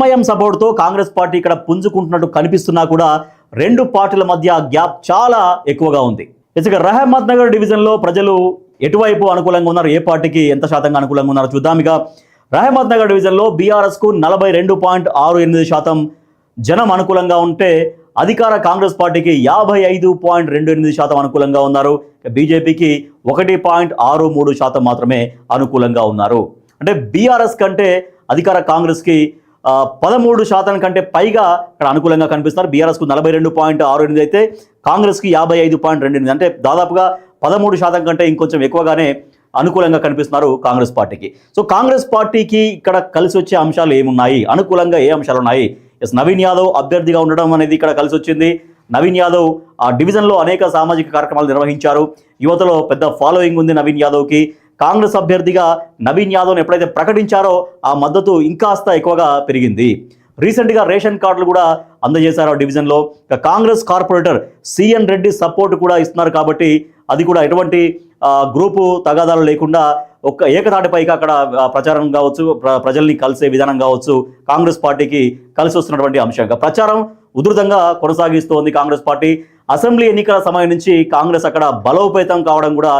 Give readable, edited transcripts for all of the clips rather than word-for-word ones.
MIM సపోర్ట్తో Congress party ఇక్కడ పుంజుకుంటున్నట్టు కనిపిస్తున్నా కూడా రెండు పార్టీల మధ్య గ్యాప్ చాలా ఎక్కువగా ఉంది. ఇక రహమత్ నగర్ డివిజన్లో ప్రజలు ఎటువైపు అనుకూలంగా ఉన్నారు, ఏ పార్టీకి ఎంత శాతంగా అనుకూలంగా ఉన్నారో చూద్దాం. ఇక రహమత్ నగర్ డివిజన్లో బీఆర్ఎస్కు 42.68% జనం అనుకూలంగా ఉంటే అధికార కాంగ్రెస్ పార్టీకి 55.28% అనుకూలంగా ఉన్నారు. బీజేపీకి 1.63% మాత్రమే అనుకూలంగా ఉన్నారు. అంటే బీఆర్ఎస్ కంటే అధికార కాంగ్రెస్కి 13% కంటే పైగా ఇక్కడ అనుకూలంగా కనిపిస్తున్నారు. బీఆర్ఎస్కు 42.68 అయితే కాంగ్రెస్కి 55.28, అంటే దాదాపుగా 13% కంటే ఇంకొంచెం ఎక్కువగానే అనుకూలంగా కనిపిస్తున్నారు కాంగ్రెస్ పార్టీకి. సో కాంగ్రెస్ పార్టీకి ఇక్కడ కలిసి వచ్చే అంశాలు ఏమున్నాయి, అనుకూలంగా ఏ అంశాలు ఉన్నాయి? నవీన్ యాదవ్ అభ్యర్థిగా ఉండడం అనేది ఇక్కడ కలిసి వచ్చింది. నవీన్ యాదవ్ ఆ డివిజన్లో అనేక సామాజిక కార్యక్రమాలు నిర్వహించారు. యువతలో పెద్ద ఫాలోయింగ్ ఉంది నవీన్ యాదవ్కి. కాంగ్రెస్ అభ్యర్థిగా నవీన్ యాదవ్ని ఎప్పుడైతే ప్రకటించారో ఆ మద్దతు ఇంకాస్త ఎక్కువగా పెరిగింది. రీసెంట్గా రేషన్ కార్డులు కూడా అందజేశారు ఆ డివిజన్లో. కాంగ్రెస్ కార్పొరేటర్ సిఎన్ రెడ్డి సపోర్ట్ కూడా ఇస్తున్నారు కాబట్టి అది కూడా ఎటువంటి గ్రూపు తగాదాలు లేకుండా ఒక్క ఏకతాటిపైకి అక్కడ ప్రచారం కావచ్చు, ప్రజల్ని కలిసే విధానం కావచ్చు, కాంగ్రెస్ పార్టీకి కలిసి వస్తున్నటువంటి అంశంగా ప్రచారం ఉధృతంగా కొనసాగిస్తోంది కాంగ్రెస్ పార్టీ. అసెంబ్లీ ఎన్నికల సమయం నుంచి కాంగ్రెస్ అక్కడ బలోపేతం కావడం కూడా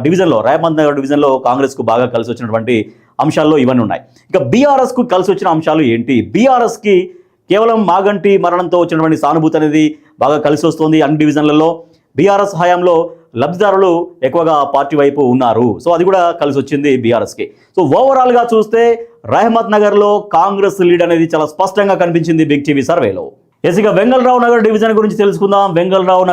డివిజన్లో, రహమత్ నగర్ డివిజన్లో కాంగ్రెస్కు బాగా కలిసి వచ్చినటువంటి అంశాల్లో ఇవన్నీ ఉన్నాయి. ఇక బీఆర్ఎస్కు కలిసి వచ్చిన అంశాలు ఏంటి? బీఆర్ఎస్కి కేవలం మాగంటి మరణంతో వచ్చినటువంటి సానుభూతి అనేది బాగా కలిసి వస్తుంది. అన్ని డివిజన్లలో బీఆర్ఎస్ హయాంలో లబ్ధిదారులు ఎక్కువగా పార్టీ వైపు ఉన్నారు. సో అది కూడా కలిసి వచ్చింది బీఆర్ఎస్కి. సో ఓవరాల్గా చూస్తే రహమత్ నగర్లో కాంగ్రెస్ లీడ్ అనేది చాలా స్పష్టంగా కనిపించింది బిగ్ టీవీ సర్వేలో. ఇక వెంగళరావు నగర్ డివిజన్ గురించి తెలుసుకుందాం. వెంగళరావు నగర్